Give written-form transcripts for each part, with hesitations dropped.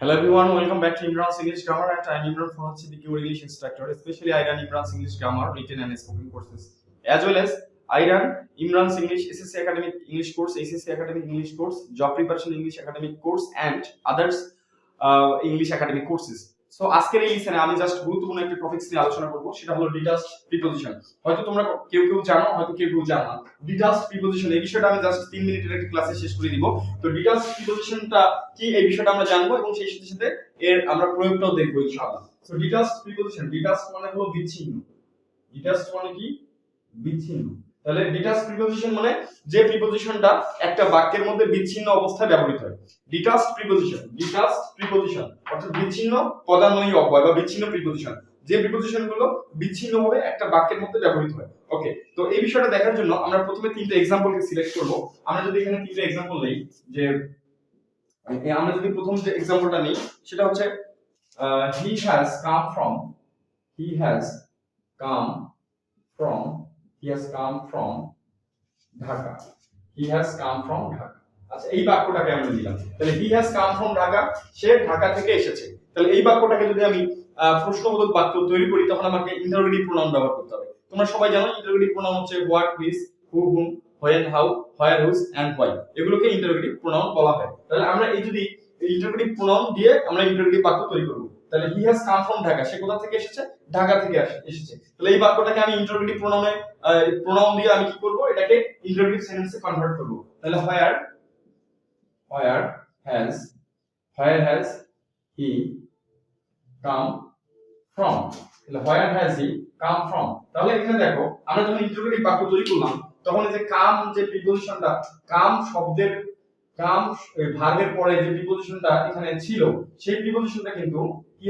Hello everyone, welcome back to Imran English Grammar, and I'm Imran Phonetics your English instructor. Especially I run Imran English Grammar written and spoken courses, as well as I run Imran English SSC Academic English course, ACC Academic English course, Job Preparation English Academic course, and others English Academic courses. So আজকের এই লিসনে আমি just গুরুত্বপূর্ণ একটা topics নিয়ে আলোচনা করব, সেটা হলো ডিটাচড প্রিপোজিশন। হয়তো তোমরা কেউ কেউ জানো, হয়তো কেউ কেউ জানো না। ডিটাচড প্রিপোজিশন এই বিষয়টা আমি জাস্ট 3 মিনিটের একটা ক্লাসে শেষ করে দিব। তো ডিটাচড প্রিপোজিশনটা কি এই বিষয়টা আমরা জানবো এবং সেই সাথে সাথে এর আমরা প্রয়োগটাও দেখব ইনশাআল্লাহ। সো ডিটাচড প্রিপোজিশন, ডিটাচড মানে হলো বিচ্ছিন্ন। ডিটাচড মানে কি? বিচ্ছিন্ন। তাহলে ডিটাচড প্রিপোজিশন মানে যে প্রিপোজিশনটা একটা বাক্যের মধ্যে বিচ্ছিন্ন অবস্থায় ব্যবহৃত হয়। ডিটাচড প্রিপোজিশন অর্থাৎ বিচ্ছিন্ন পদান্বয়ী অব্যয় বা বিচ্ছিন্ন প্রিপোজিশন, যে প্রিপোজিশনগুলো বিচ্ছিন্নভাবে একটা বাক্যের মধ্যে ব্যবহৃত হয়। ওকে, তো এই বিষয়টা দেখার জন্য আমরা প্রথমে তিনটা এক্সাম্পলকে সিলেক্ট করব। আমরা যদি এখানে তিনটা এক্সাম্পল নেই, যে আমরা যদি প্রথম যে এক্সাম্পলটা নেই সেটা হচ্ছে he has come from Dhaka. আচ্ছা, এই বাক্যটাকে আমরা দিলাম। তাহলে he has come from Dhaka, সে ঢাকা থেকে এসেছে। তাহলে এই বাক্যটাকে যদি আমি প্রশ্নবোধক বাক্য তৈরি করি, তখন আমাকে ইন্টারোগেটিভ প্রোনাউন ব্যবহার করতে হবে। তোমরা সবাই জানো ইন্টারোগেটিভ প্রোনাউন হচ্ছে what, which, who, whom, when, how, where, whose and why। এগুলোকে ইন্টারোগেটিভ প্রোনাউন বলা হয়। তাহলে আমরা এই যদি ইন্টারোগেটিভ প্রোনাউন দিয়ে আমরা ইন্টারোগেটিভ বাক্য তৈরি করব। তাহলে he has come from Dhaka, সে কোথা থেকে এসেছে? ঢাকা থেকে এসেছে। তাহলে এই বাক্যটাকে আমি ইন্টারোগেটিভ প্রোনাউন দিয়ে আমি কি করব? এটাকে ইন্টারোগেটিভ সেন্টেন্সে কনভার্ট করব। তাহলে where has he come from? তাহলে where has he come from? তাহলে এখানে দেখো, আমরা যখন ইন্টারোগেটিভ বাক্য তৈরি করলাম, তখন এই যে come যে প্রিপোজিশনটা, come শব্দের ভার্বের পরে যে প্রিপোজিশনটা এখানে ছিল, সেই প্রিপোজিশনটা কিন্তু কি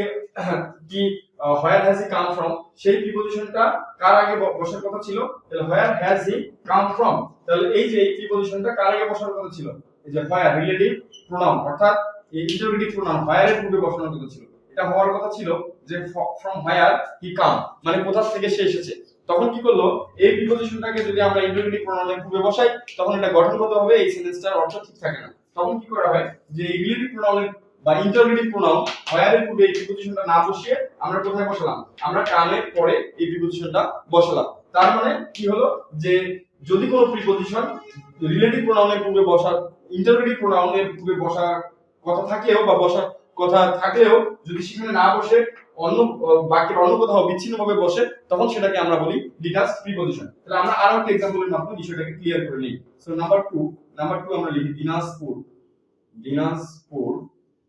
where has he come from, সেই প্রিপোজিশনটা কার আগে বসার কথা ছিল? তাহলে where has he come from, তাহলে এই যে এই প্রিপোজিশনটা কার আগে বসার কথা ছিল? এই যে where রিলেটিভ প্রোনাউন, অর্থাৎ এই ইন্টারোগেটিভ প্রোনাউন where এর পূর্বে বসানোর কথা ছিল। এটা হওয়ার কথা ছিল যে from where he come, মানে কোথা থেকে সে এসেছে। তখন কি করলো, এই প্রিপোজিশনটাকে যদি আমরা ইন্টারোগেটিভ প্রোনাউনের পূর্বে বসাই, তখন এটা গঠনগতভাবে এই সেন্টেন্সটার অর্থ ঠিক থাকে না। তখন কি করা হয়, যে রিলেটিভ প্রোনাউনের বা ইন্টারোগেটিভ প্রোনাউন where এর পূর্বে এই প্রিপোজিশনটা না বসিয়ে আমরা কোথায় বসালাম? আমরা কামের পরে এই প্রিপোজিশনটা বসালাম। তার মানে কি হলো, যে যদি কোনো প্রিপোজিশন রিলেটিভ প্রোনাউনের পূর্বে ইন্টারোগেটিভ প্রোনাউনের পূর্বে বসার কথা থাকলেও বা বসার কথা থাকলেও যদি সেখানে না বসে অন্য বাক্যের অন্য কোথাও বিচ্ছিন্নভাবে বসে, তখন সেটাকে আমরা বলি ডিটাচড প্রিপোজিশন। তাহলে আমরা আরো একটা এক্সাম্পলের মাধ্যমে বিষয়টাকে ক্লিয়ার করে নিই। সো নাম্বার 2 আমরা লিখি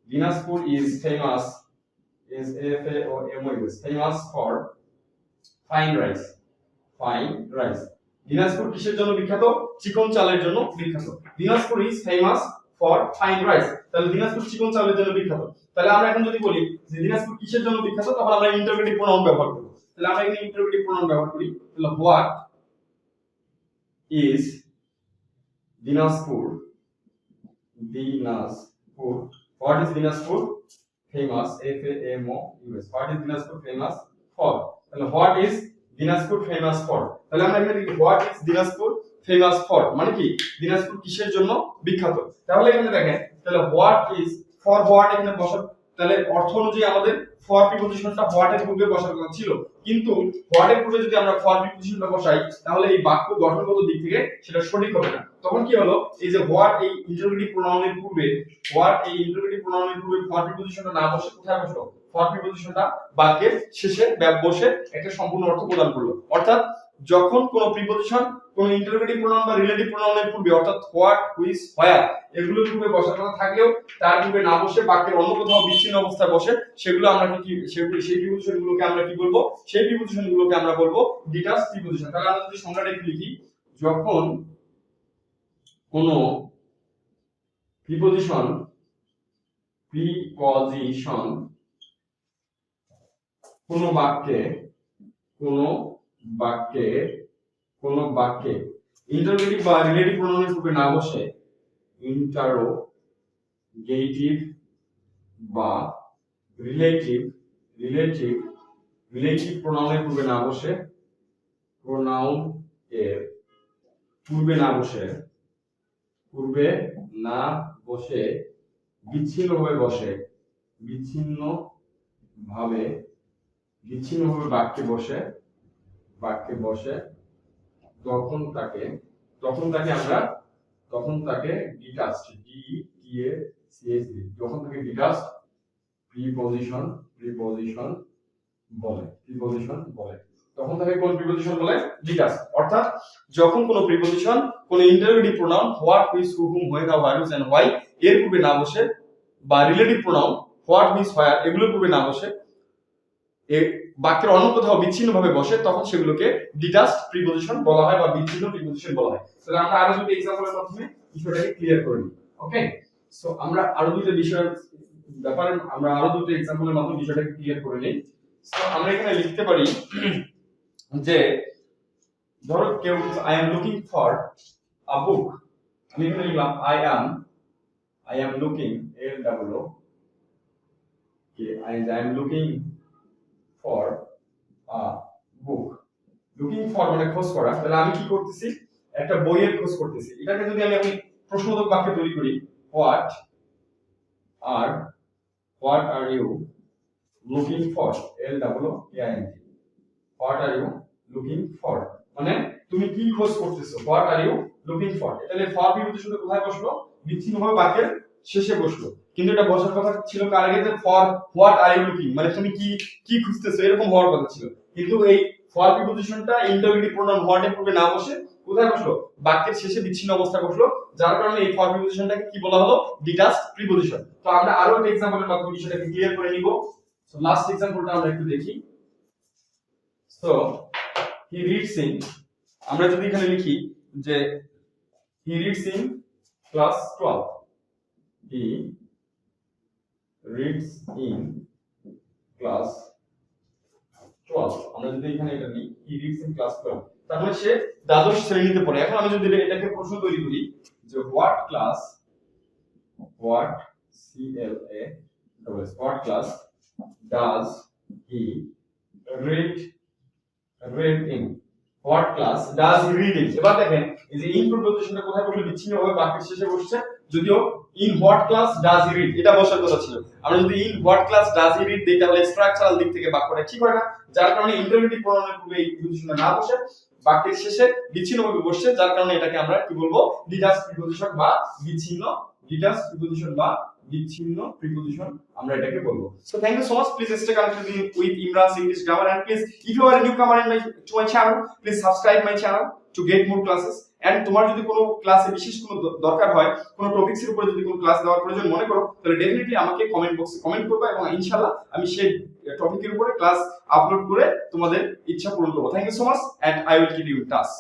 Dinajpur is famous for fine rice। Dinajpur কিসের জন্য বিখ্যাত? চিকন চালের জন্য বিখ্যাত। Dinajpur is famous for fine rice, তাহলে দিনাজপুর চিকন চালের জন্য বিখ্যাত। তাহলে আমরা এখন যদি বলি যে দিনাজপুর কিসের জন্য বিখ্যাত, তখন আমরা ইন্টারোগেটিভ প্রোনাউন ব্যবহার করব। তাহলে আমরা এখানে ইন্টারোগেটিভ প্রোনাউন ব্যবহার করি। তাহলে what is Dinajpur famous what is Dinajpur famous for? তাহলে what is Dinajpur famous for, তাহলে আমরা এখানে লিখি what is Dinajpur famous for, মানে কি দিনাজপুর কিসের জন্য বিখ্যাত। তাহলে এখানে দেখেন, তাহলে what is for what এখানে বসার, তাহলে অর্থ অনুযায়ী আমাদের for প্রিপোজিশনটা what এর পূর্বে বসার কথা ছিল, কিন্তু what এর পূর্বে যদি আমরা for প্রিপোজিশনটা বসাই, তাহলে এই বাক্য গঠনগত দিক থেকে সেটা সঠিক হবে না। তখন কি হলো, এই যে what এই ইন্টারোগেটিভ প্রোনাউনের পূর্বে for প্রিপোজিশনটা না বসে কোথায় বসলো? for প্রিপোজিশনটা বাক্যের শেষে বসে একটা সম্পূর্ণ অর্থ প্রদান করলো। অর্থাৎ যখন কোনো প্রিপোজিশন কোনো ইন্টারোগেটিভ প্রোনাউন বা রিলেটিভ প্রোনাউনের পূর্বে, অর্থাৎ what, which, where এগুলোর পূর্বে বসার কথা থাকলেও তার পূর্বে না বসে বাক্যের অন্য কোথাও বিচ্ছিন্ন অবস্থায় বসে, সেগুলো আমরা সেই প্রিপোজিশনগুলোকে আমরা কি বলবো? সেই প্রিপোজিশনগুলোকে আমরা বলবো ডিটাচড প্রিপোজিশন। তাহলে আমরা যদি সংজ্ঞাটা একটু লিখি, যখন কোনো প্রিপোজিশন কোনো বাক্যে ইন্টারোগেটিভ বা রিলেটিভ প্রোনাউনের পূর্বে না বসে, ইন্টারোগেটিভ বা রিলেটিভ প্রোনাউনের পূর্বে না বসে, প্রোনাউন এর পূর্বে না বসে বিচ্ছিন্নভাবে বসে, বিচ্ছিন্নভাবে বাক্যে বসে তখন তাকে ডিটাচড যখন তাকে ডিটাচড প্রিপজিশন বলে তখন তাকে কোন প্রিপজিশন বলে? ডিটাচড। অর্থাৎ যখন কোন প্রিপজিশন কোন interrogative pronoun what, which, who, whom, when, how, where, and why এর পূর্বে না বসে, বা relative pronoun what, which, where এগুলোর পূর্বে না বসে বাক্যের অন্য কোথাও বিচ্ছিন্নভাবে বসে, তখন সেগুলোকে ডিটাচড প্রিপজিশন বলা হয় বা বিচ্ছিন্ন প্রিপজিশন বলা হয়। তাহলে আমরা আরো দুটো এক্সাম্পলের মাধ্যমে বিষয়টাকে ক্লিয়ার করে নিই। ওকে, সো আমরা আরো দুটো বিষয়ের ব্যাপারে আরো দুটো এক্সাম্পলের মাধ্যমে বিষয়টাকে ক্লিয়ার করে নিই। সো আমরা এখানে লিখতে পারি যে ধরো কেউ I am looking for a book, আমি এখানে লিখলাম I am looking I am looking for a book. Looking for মানে খোঁজ করা, তাহলে আমি কি করতেছি? একটা বইয়ের খোঁজ করতেছি। এটাকে যদি আমি প্রশ্নবোধক বাক্য তৈরি করি, what are you looking for? What are you looking for? মানে তুমি কি খোঁজ করতেছো? What are you looking for? তাহলে for প্রিপজিশনটা কোথায় বসলো? বিচ্ছিন্নভাবে বাক্যের শেষে বসলো। কিন্তু এটা বসার কথা ছিল কার আগে? যে for what are you looking, মানে তুমি কি খুঁজতেছো এরকম হওয়ার কথা ছিল। কিন্তু এই for প্রিপজিশনটা ইন্টারোগেটিভ প্রোনাউন what এর পূর্বে না বসে কোথায় বসলো? বাক্যের শেষে বিচ্ছিন্ন অবস্থায় বসলো, যার কারণে এই for প্রিপজিশনটাকে কি বলা হলো? Detached preposition. তো আমরা আরো একটা এক্সাম্পলের মাধ্যমে বিষয়টাকে ক্লিয়ার করে নিব। সো লাস্ট এক্সাম্পলটা আমরা একটু দেখি। সো he reads in, আমরা যদি এখানে লিখি যে he reads in class 12, he reads in class 12, আমরা যদি এখানে এটা নিই he reads in class 12, তার মানে সে দ্বাদশ শ্রেণীতে পড়ে। এখন আমি যদি এটাকে প্রশ্ন তৈরি করি যে what class does he read in? What class does he read in? এবার দেখেন এই যে in প্রিপজিশনটা কোথায় বসলো? বিচ্ছিন্নভাবে বাক্যের শেষে বসছে, যদিও in what class does he read এটা বসার কথা ছিল। আমরা যদি in what class does he read দেই তাহলে স্ট্রাকচারাল দিক থেকে বাক্যটা ঠিক হয় না, যার কারণে ইন্টারোগেটিভ প্রোনাউনের পূর্বে এই প্রিপজিশনটা না বসে বাক্যের শেষে বিচ্ছিন্নভাবে বসছে, যার কারণে এটাকে আমরা কি বলবো? ডিটাচড প্রিপজিশন বা বিচ্ছিন্ন প্রিপজিশন আমরা এটাকে বলবো। So thank you so much. Please stay connected with Imran's English Grammar, and please if you are a newcomer to my channel, please subscribe my channel to get more classes. And তোমার যদি কোনো ক্লাসে বিশেষ কোনো দরকার হয়, কোনো topics এর উপরে যদি কোনো ক্লাস দেওয়ার প্রয়োজন মনে করো, তাহলে ডেফিনেটলি আমাকে কমেন্ট বক্সে কমেন্ট করবে এবং ইনশাআল্লাহ আমি সেই টপিকের উপরে ক্লাস আপলোড করে তোমাদের ইচ্ছা পূরণ করব। Thank you so much and I will keep you in touch.